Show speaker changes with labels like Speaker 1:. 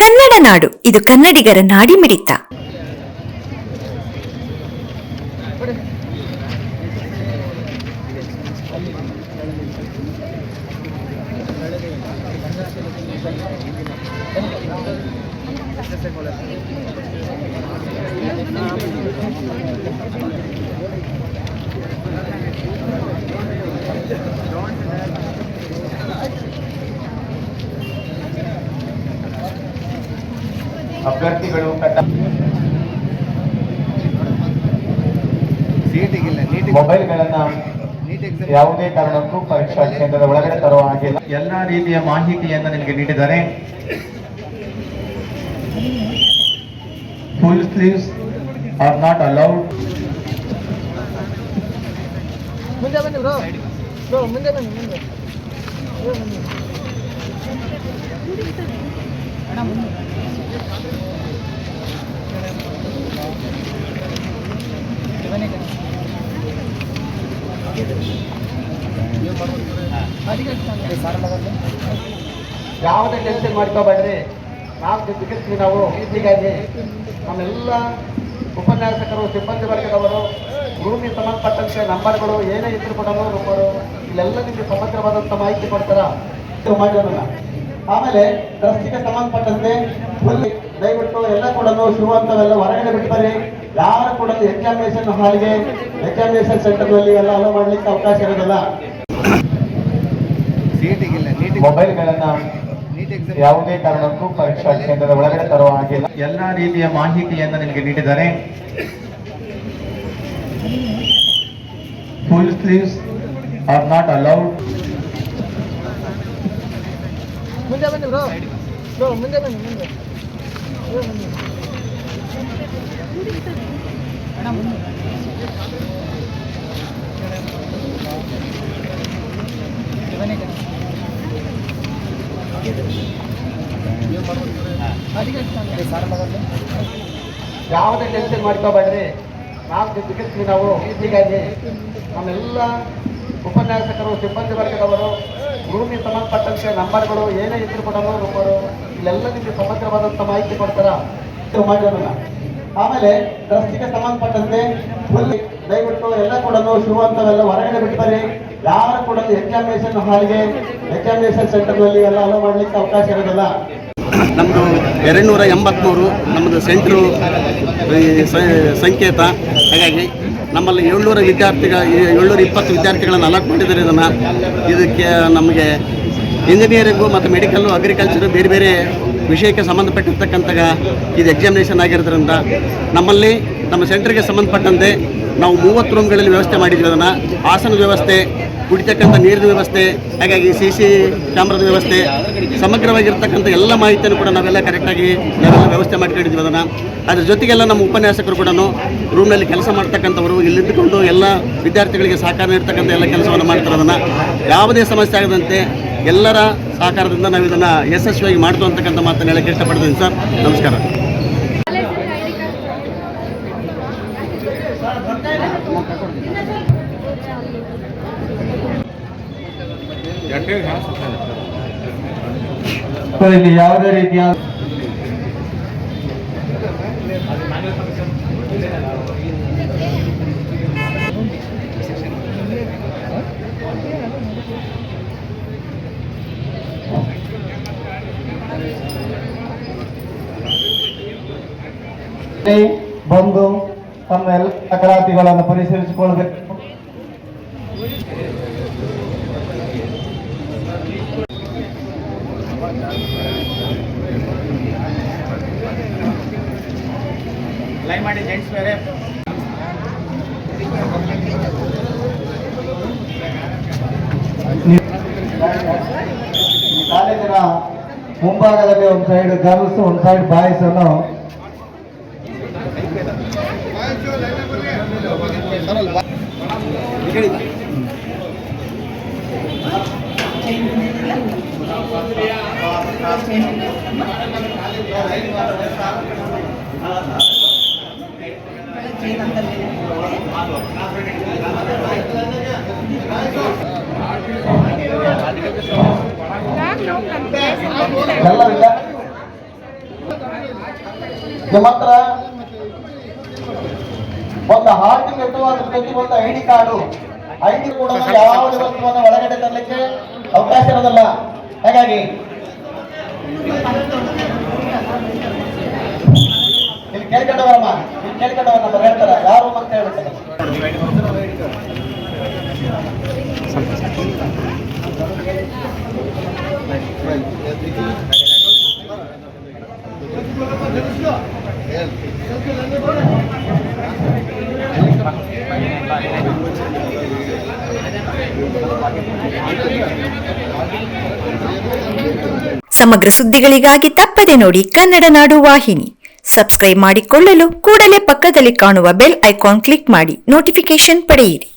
Speaker 1: ಕನ್ನಡ ನಾಡು, ಇದು ಕನ್ನಡಿಗರ ನಾಡಿಮಿಡಿತ.
Speaker 2: ಅಭ್ಯರ್ಥಿಗಳು ಮೊಬೈಲ್ಗಳನ್ನ ಯಾವುದೇ ಕಾರಣಕ್ಕೂ ಪರೀಕ್ಷಾ ಕೇಂದ್ರದ ಒಳಗಡೆ ತರುವ ಹಾಗಿಲ್ಲ. ಎಲ್ಲಾ ರೀತಿಯ ಮಾಹಿತಿಯನ್ನು ನಿಮಗೆ ನೀಡಿದ್ದಾರೆ. Full sleeves are not allowed.
Speaker 3: ಮುಂದೆ ಬನ್ನಿ ಬ್ರೋ, ಮುಂದೆ ಬನ್ನಿ, ಮುಂದೆ
Speaker 2: ಯಾವುದೇ ಟೆನ್ಷನ್ ಮಾಡ್ಕೋಬೇಡ್ರಿ. ನಾವು ಸಿಕ್ಕಿರ್ತೀವಿ. ನಾವು ಹೀಗಾಗಿ ನಮ್ಮೆಲ್ಲ ಉಪನ್ಯಾಸಕರು, ಸಿಬ್ಬಂದಿ ವರ್ಗದವರು, ಭೂಮಿಗೆ ಸಂಬಂಧಪಟ್ಟಂತೆ ನಂಬರ್ಗಳು ಏನೇ ಇದ್ರು ಕೂಡ ನಂಬರು ಇಲ್ಲೆಲ್ಲ ನಿಮಗೆ ಸಮಗ್ರವಾದಂಥ ಮಾಹಿತಿ ಕೊಡ್ತಾರ ಮಾಡೋಣ. ಆಮೇಲೆ ಡ್ರೆಸ್ಸಿಗೆ ಸಂಬಂಧಪಟ್ಟಂತೆ ಫುಲ್ ದಯವಿಟ್ಟು ಎಲ್ಲ ಕೂಡ ಶೂ ಅಂತವೆಲ್ಲ ಹೊರಗಡೆ ಬಿಡ್ತಾರೆ. ಯಾರು ಕೂಡ ಎಕ್ಸಾಮಿನೇಷನ್ ಹಾಲ್ಗೆ, ಎಕ್ಸಾಮಿನೇಷನ್ ಸೆಂಟರ್ನಲ್ಲಿ ಎಲ್ಲ ಅಲೋ ಮಾಡ್ಲಿಕ್ಕೆ ಅವಕಾಶ ಇರೋದಿಲ್ಲ. ಮೊಬೈಲ್ಗಳನ್ನ ಯಾವುದೇ ಕಾರಣಕ್ಕೂ ಪರೀಕ್ಷಾ ಕೇಂದ್ರದ ಒಳಗಡೆ ತರುವ ಹಾಗಿಲ್ಲ. ಎಲ್ಲಾ ರೀತಿಯ ಮಾಹಿತಿಯನ್ನು ನಿಮಗೆ ನೀಡಿದ್ದಾರೆ. Full sleeves are not allowed.
Speaker 3: ಮುಂದೆ ಬನ್ನಿ ಬ್ರೋ, ಮುಂದೆ ಬನ್ನಿ, ಮುಂದೆ
Speaker 2: ಯಾವುದೇ ಟೆನ್ಷನ್ ಮಾಡ್ಕೋಬೇಡ್ರಿ. ನಾವು ಸಿಕ್ಕಿರ್ತೀವಿ. ನಾವು ಹೀಗಾಗಿ ನಮ್ಮೆಲ್ಲ ಉಪನ್ಯಾಸಕರು, ಸಿಬ್ಬಂದಿ ವರ್ಗದವರು, ಭೂಮಿಗೆ ಸಂಬಂಧಪಟ್ಟಂತೆ ನಂಬರ್ಗಳು ಏನೇ ಇದ್ರು ಕೂಡ ನಂಬರು ಇಲ್ಲೆಲ್ಲ ನಿಮಗೆ ಸಮಗ್ರವಾದಂಥ ಮಾಹಿತಿ ಕೊಡ್ತಾರ ಮಾಡೋಣ. ಆಮೇಲೆ ಡ್ರೆಸ್ಸಿಗೆ ಸಂಬಂಧಪಟ್ಟಂತೆ ಫುಲ್ ದಯವಿಟ್ಟು ಎಲ್ಲ ಕೂಡ ಶೂ ಅಂತವೆಲ್ಲ ಹೊರಗಡೆ ಬಿಡ್ತಾರೆ. ಯಾರು ಕೂಡ ಎಕ್ಸಾಮಿನೇಷನ್ ಹಾಲ್ಗೆ, ಎಕ್ಸಾಮಿನೇಷನ್ ಸೆಂಟರ್ನಲ್ಲಿ ಎಲ್ಲ ಅಲೋ ಮಾಡ್ಲಿಕ್ಕೆ ಅವಕಾಶ ಇರೋದಿಲ್ಲ.
Speaker 4: ನಮ್ಮದು 283 ನಮ್ಮದು ಸೆಂಟ್ರು ಸಂಕೇತ. ಹಾಗಾಗಿ ನಮ್ಮಲ್ಲಿ 720 ವಿದ್ಯಾರ್ಥಿಗಳನ್ನು ಅಲಾಟ್ ಮಾಡಿದ್ದಾರೆ. ಇದಕ್ಕೆ ನಮಗೆ ಇಂಜಿನಿಯರಿಂಗು ಮತ್ತು ಮೆಡಿಕಲ್ಲು, ಅಗ್ರಿಕಲ್ಚರು, ಬೇರೆ ಬೇರೆ ವಿಷಯಕ್ಕೆ ಸಂಬಂಧಪಟ್ಟಿರ್ತಕ್ಕಂಥ ಇದು ಎಕ್ಸಾಮಿನೇಷನ್ ಆಗಿರೋದ್ರಿಂದ ನಮ್ಮಲ್ಲಿ ನಮ್ಮ ಸೆಂಟ್ರಿಗೆ ಸಂಬಂಧಪಟ್ಟಂತೆ ನಾವು 30 ರೂಮ್ಗಳಲ್ಲಿ ವ್ಯವಸ್ಥೆ ಮಾಡಿದ್ವಿ. ಅದನ್ನು ಆಸನದ ವ್ಯವಸ್ಥೆ, ಕುಡಿತಕ್ಕಂಥ ನೀರಿನ ವ್ಯವಸ್ಥೆ, ಹಾಗಾಗಿ CC ಕ್ಯಾಮ್ರಾದ ವ್ಯವಸ್ಥೆ, ಸಮಗ್ರವಾಗಿರ್ತಕ್ಕಂಥ ಎಲ್ಲ ಮಾಹಿತಿಯನ್ನು ಕೂಡ ನಾವೆಲ್ಲ ಕರೆಕ್ಟಾಗಿ ವ್ಯವಸ್ಥೆ ಮಾಡ್ಕೊಂಡಿದ್ವಿ. ಅದ್ರ ಜೊತೆಗೆಲ್ಲ ನಮ್ಮ ಉಪನ್ಯಾಸಕರು ಕೂಡ ರೂಮ್ನಲ್ಲಿ ಕೆಲಸ ಮಾಡ್ತಕ್ಕಂಥವರು ಇಲ್ಲಿದ್ದುಕೊಂಡು ಎಲ್ಲ ವಿದ್ಯಾರ್ಥಿಗಳಿಗೆ ಸಹಕಾರ ನೀಡ್ತಕ್ಕಂಥ ಎಲ್ಲ ಕೆಲಸವನ್ನು ಮಾಡ್ತಾರೆ. ಯಾವುದೇ ಸಮಸ್ಯೆ ಆಗದಂತೆ ಎಲ್ಲರ ಸಹಕಾರದಿಂದ ನಾವು ಇದನ್ನು ಯಶಸ್ವಿಯಾಗಿ ಮಾಡ್ತು ಅಂತಕ್ಕಂಥ ಮಾತನ್ನು ಹೇಳಕ್ಕೆ ಇಷ್ಟಪಡ್ತೀನಿ ಸರ್. ನಮಸ್ಕಾರ.
Speaker 2: ಇಲ್ಲಿ ಯಾವುದೇ ರೀತಿಯ ಬಂದು ತಮ್ಮ ಎಲ್ಲ ದಾಖಲಾತಿಗಳನ್ನು ಪರಿಶೀಲಿಸಿಕೊಳ್ಳಬೇಕು.
Speaker 4: ಲೈನ್ ಮಾಡಿ ಜೆಂಟ್ಸ್ ಬೇರೆ.
Speaker 2: ಕಾಲೇಜಿನ ಮುಂಭಾಗದಲ್ಲಿ ಒಂದು ಸೈಡ್ ಗರ್ಲ್ಸ್, ಒಂದು ಸೈಡ್ ಬಾಯ್ಸ್ ಅನ್ನು ನಿಮ್ಮ ಹತ್ರ ಒಂದು ಹಾಲ್ ಟಿಕೆಟ್ ಅದ್ರ ಜೊತೆಗೆ ಒಂದು ಐಡಿ ಕಾರ್ಡು ಐಡಿ ಕೂಡ ಯಾವುದೇ ವಸ್ತುವನ್ನು ಒಳಗಡೆ ತರಲಿಕ್ಕೆ ಅವಕಾಶ ಇರೋದಿಲ್ಲ. ಹಾಗಾಗಿ ಇಲ್ಲಿ ಕೇಳ್ಕೊಂಡವರಮ್ಮ, ಇಲ್ಲಿ ಕೇಳ್ಕೊಂಡವರ ನಮ್ಮ ಹೇಳ್ತಾರ ಯಾರು ಅಂತ ಹೇಳ್ತಾರೆ.
Speaker 1: ಸಮಗ್ರ ಸುದ್ದಿಗಳಿಗಾಗಿ ತಪ್ಪದೆ ನೋಡಿ ಕನ್ನಡ ನಾಡು ವಾಹಿನಿ. ಸಬ್ಸ್ಕ್ರೈಬ್ ಮಾಡಿಕೊಳ್ಳಲು ಕೂಡಲೇ ಪಕ್ಕದಲ್ಲಿ ಕಾಣುವ ಬೆಲ್ ಐಕಾನ್ ಕ್ಲಿಕ್ ಮಾಡಿ ನೋಟಿಫಿಕೇಶನ್ ಪಡೆಯಿರಿ.